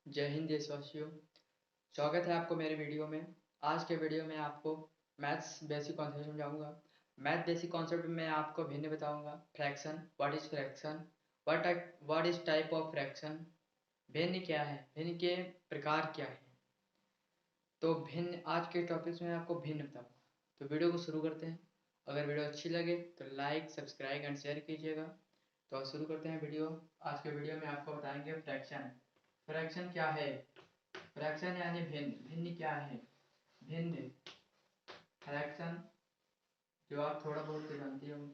जय हिंद देशवासियों। स्वागत है आपको मेरे वीडियो में। आज के वीडियो में आपको मैथ्स बेसिक कॉन्सेप्ट समझाऊंगा। मैथ बेसिक कॉन्सेप्ट में आपको भिन्न बताऊंगा। Fraction, what is fraction, what is type of fraction, भिन्न क्या है, भिन्न के प्रकार क्या है। तो भिन्न आज के टॉपिक्स में आपको भिन्न बताऊंगा। तो वीडियो को शुरू करते हैं। अगर वीडियो अच्छी लगे तो लाइक, सब्सक्राइब एंड शेयर कीजिएगा। तो शुरू करते हैं वीडियो। आज के वीडियो में आपको बताएंगे फ्रैक्शन। फ्रैक्शन क्या है, फ्रैक्शन यानी भिन्न। भिन्न क्या है, भिन्न फ्रैक्शन जो आप थोड़ा बहुत तो जानते होंगे,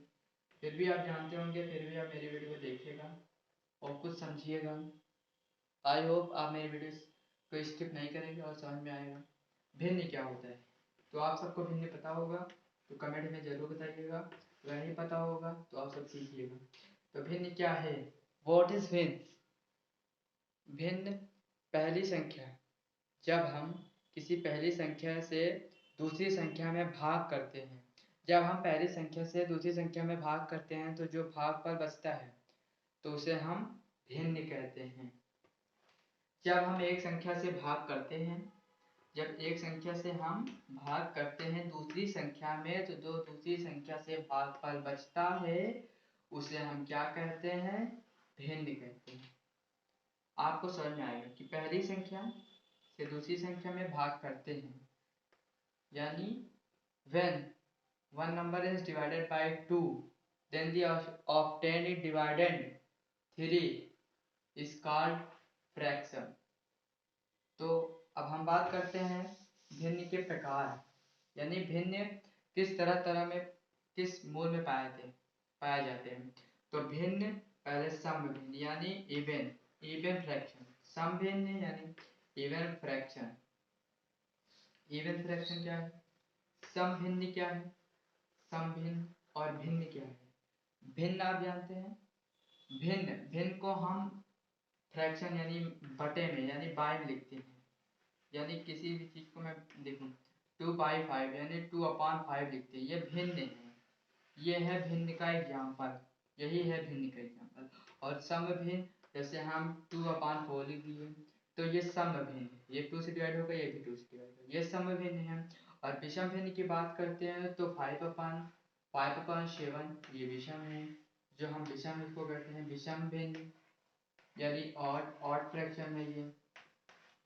फिर भी आप जानते होंगे, फिर भी आप मेरी वीडियो देखिएगा और कुछ समझिएगा। आई होप आप मेरी वीडियो को स्किप नहीं करेंगे और समझ में आएगा भिन्न क्या होता है। तो आप सबको भिन्न पता होगा तो कमेंट में ज़रूर बताइएगा, अगर नहीं पता होगा तो आप सब सीखिएगा। तो भिन्न क्या है, व्हाट इज भिन्न। भिन्न पहली संख्या, जब हम किसी पहली संख्या से दूसरी संख्या में भाग करते हैं। जब हम पहली संख्या से दूसरी संख्या में भाग करते हैं तो जो भागफल बचता है तो उसे हम भिन्न कहते हैं। जब हम एक संख्या से भाग करते हैं, जब एक संख्या से हम भाग करते हैं दूसरी संख्या में, तो जो दूसरी संख्या से भागफल बचता है उसे हम क्या कहते हैं, भिन्न कहते हैं। आपको समझ में आएगा कि पहली संख्या से दूसरी संख्या में भाग करते हैं, यानी when one number is divided by 2 then the obtained dividend 3 is called fraction। तो अब हम बात करते हैं भिन्न के प्रकार, यानी भिन्न किस तरह में, किस मूल में पाए जाते हैं। तो भिन्न पहले सम भिन्न यानी इवन फ्रैक्शन। सम भिन्न यानी इवन फ्रैक्शन। इवन फ्रैक्शन क्या है, सम भिन्न क्या है, सम भिन्न और भिन्न क्या है। भिन्न आप जानते हैं, भिन्न भिन्न को हम फ्रैक्शन यानी बटे में यानी बाय में लिखते हैं। यानी किसी भी चीज को मैं देखूं 2/5 यानी 2/5 लिखते हैं, ये भिन्न है। ये है भिन्न का एग्जाम्पल, यही है भिन्न का एग्जाम्पल। और सम भिन्न, जैसे हम 2/4 लिख दिए तो ये सम भिन्न है, ये 2 से डिवाइड होगा, ये भी 2 से डिवाइड होगा, ये सम भिन्न है। और विषम भिन्न की बात करते हैं तो 5/7 ये विषम है, जो हम विषम इसको कहते हैं विषम भिन्न, यानी ऑड फ्रैक्शन है ये।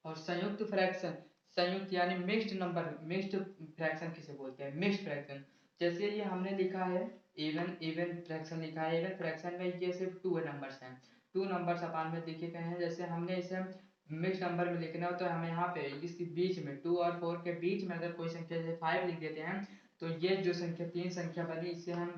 और संयुक्त फ्रैक्शन, संयुक्त यानी मिक्स्ड नंबर, मिक्स्ड फ्रैक्शन किसे बोलते हैं, मिक्स्ड फ्रैक्शन। जैसे ये हमने लिखा है इवन फ्रैक्शन लिखा है, इवन फ्रैक्शन में ये सिर्फ 2 नंबर्स हैं, 2 नंबर्स अपान में लिखे गए हैं। जैसे हमने इसे मिक्स्ड नंबर में लिखना हो तो हमें यहाँ पे इसके बीच में 2 और 4 के बीच में अगर कोई संख्या जैसे 5 लिख देते हैं तो ये जो संख्या 3 संख्या बनी इसे हम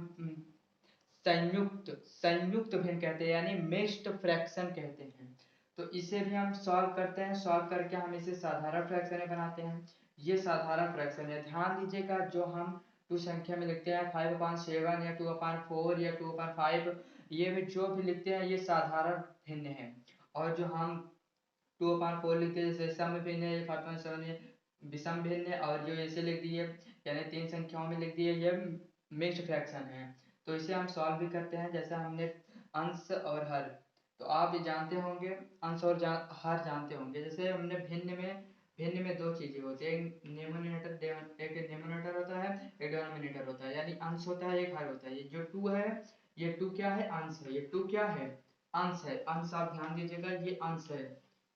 संयुक्त संयुक्त भिन्न कहते हैं, यानी मिक्स्ड फ्रैक्शन कहते हैं। तो इसे भी हम सॉल्व करते हैं, सॉल्व करके हम इसे साधारण फ्रैक्शन में बनाते हैं। ये साधारण फ्रैक्शन है, ध्यान दीजिएगा। जो हम 2 संख्या में लिखते हैं 5/7 या 2/4 या 2/5, ये भी जो भी लिखते हैं ये साधारण भिन्न है। और जो हम 2/4 लिखते हैं जैसे सम भिन्न है, 5/7 है विषम भिन्न है। और जो ऐसे लिख दिए यानी 3 संख्याओं में लिख दिए ये मिक्स्ड फ्रैक्शन है। तो इसे हम सॉल्व भी करते हैं, जैसे हमने अंश और हर, तो आप ये जानते होंगे, अंश और हर जानते होंगे। जैसे हमने भिन्न में 2 चीजें होती है, एक न्यूमरेटर होता है, एक डिनोमिनेटर होता है, यानी अंश होता है, एक हर होता है। ये जो 2 है, ये 2 क्या है, अंश है। ये 2 क्या है, अंश है। अंश आप ध्यान दीजिएगा, ये अंश है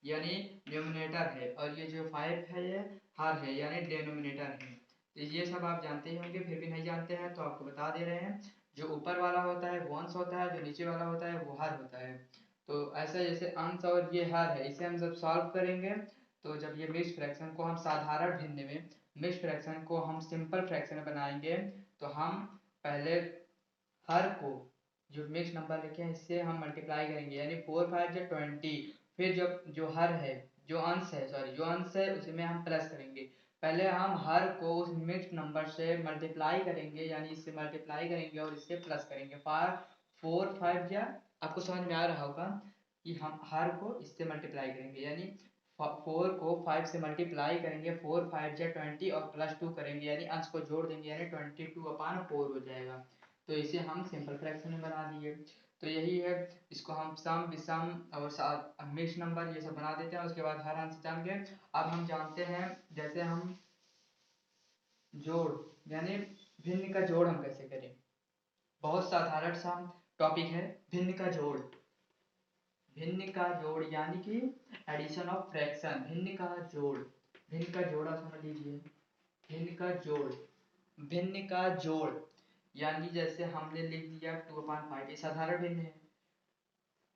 यानी न्यूमरेटर है, और ये जो 5 है ये हर है यानी डिनोमिनेटर है। तो ये सब आप जानते ही होंगे, फिर भी नहीं जानते हैं तो आपको बता दे रहे हैं। जो ऊपर वाला होता है वो अंश होता है, जो नीचे वाला होता है वो हर होता है। तो ऐसा जैसे अंश और ये हर है, इसे हम जब सॉल्व करेंगे तो जब ये मिक्स्ड फ्रैक्शन को हम साधारण भिन्न में, मिक्स्ड फ्रैक्शन को हम सिंपल फ्रैक्शन में बनाएंगे तो हम पहले हर को, जो मिक्स नंबर लिखे हैं इससे हम मल्टीप्लाई करेंगे, यानी 4×5 = 20। फिर जब जो हर है, जो अंश है, सॉरी जो अंश है उसमें हम प्लस करेंगे। पहले हम हर को उस मिक्स नंबर से मल्टीप्लाई करेंगे, यानी इससे मल्टीप्लाई करेंगे और इससे प्लस करेंगे। 4×5 या आपको समझ में आ रहा होगा कि हम हर को इससे मल्टीप्लाई करेंगे, यानी 4 को 5 से मल्टीप्लाई करेंगे, 4×5 = 20 और +2 करेंगे, यानी अंश को जोड़ देंगे, यानी 22/4 हो जाएगा। तो इसे हम सिंपल फ्रैक्शन में बना दिए। तो यही है, इसको हम सम विषम और मिक्स नंबर ये सब बना देते हैं। उसके बाद हर आंसर जान गए। अब हम जानते हैं जैसे हम जोड़ यानी भिन्न का जोड़ हम कैसे करें। बहुत साधारण सा टॉपिक है, भिन्न का जोड़। भिन्न का जोड़ यानी कि एडिशन ऑफ फ्रैक्शन। भिन्न का जोड़, भिन्न का जोड़ा समझ लीजिए। भिन्न का जोड़, भिन्न का जोड़ यानी जैसे हमने लिख दिया 2/5, ये साधारण भिन्न है।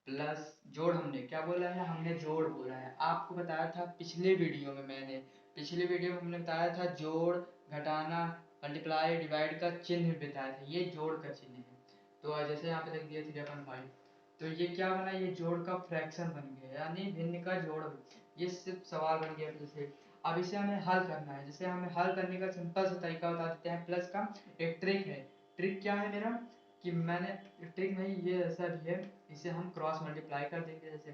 प्लस जोड़ हमने क्या बोला है, हमने जोड़ बोला है। आपको बताया था पिछले वीडियो में, पिछले वीडियो में हमने बताया था जोड़, घटाना, मल्टीप्लाई, डिवाइड का चिन्ह बताया था। ये जोड़ का चिन्ह है। तो जैसे यहाँ पे लिख दिया 3/5, तो ये क्या बना, ये जोड़ का फ्रैक्शन बन गया यानी भिन्न का जोड़। ये सिर्फ सवाल बन गया। जैसे अब इसे हमें हल करना है। जैसे हमें हल करने का सिंपल सा तरीका बता देते हैं। प्लस का एक ट्रिक है। ट्रिक क्या है मेरा कि मैंने, ट्रिक नहीं ये ऐसा भी है, इसे हम क्रॉस मल्टीप्लाई कर देंगे। जैसे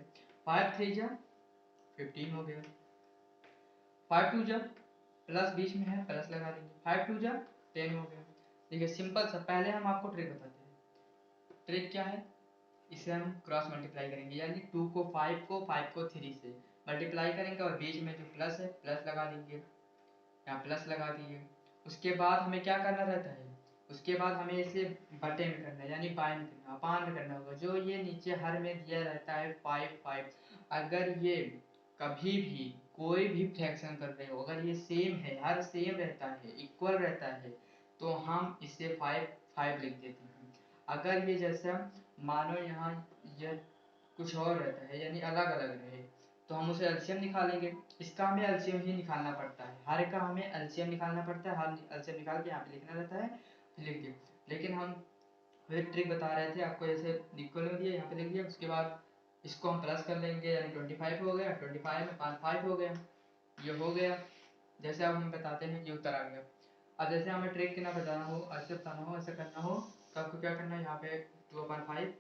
5 3 जा 15 हो गया, 5 2 जा प्लस बीच में है प्लस लगा देंगे, 5 2 जा 10 हो गया। देखिए सिंपल सा। पहले हम आपको ट्रिक बताते हैं। ट्रिक क्या है, इसे हम क्रॉस मल्टीप्लाई करेंगे यानी 2 को 5 को 5 को 3 से मल्टीप्लाई करेंगे और बीच में जो प्लस है प्लस लगा देंगे, यहाँ प्लस लगा दिए। उसके बाद हमें क्या करना रहता है, उसके बाद हमें इसे बटे में करना है यानी बाय में करना, अपान में करना होगा। जो ये नीचे हर में दिया रहता है 5 5, अगर ये कभी भी कोई भी फ्रैक्शन कर रहे हो, अगर ये सेम है, हर सेम रहता है, इक्वल रहता है, तो हम इसे 5 5 लिख देते हैं। अगर ये जैसा मानो यहाँ ये कुछ और रहता है यानी अलग अलग रहे, तो हम उसे एलसीएम निकालेंगे। इसका हमें एलसीएम ही निकालना पड़ता है, हर का हमें एलसीएम निकालना पड़ता है। हर एलसीएम निकाल के यहाँ पे लिखना रहता है, लिख दिया। लेकिन हम फिर ट्रिक बता रहे थे आपको, जैसे इक्वल में दिया यहाँ पे लिख दिया। उसके बाद इसको हम प्लस कर लेंगे यानी 25 हो गया, 25 में 5 5 हो गया, ये हो गया। जैसे अब हम बताते हैं, ये उत्तर आ गया। अब जैसे हमें ट्रिक ना बताना हो, ऐसे बताना हो, ऐसे करना हो, तो आपको क्या करना है, यहाँ पे 2/5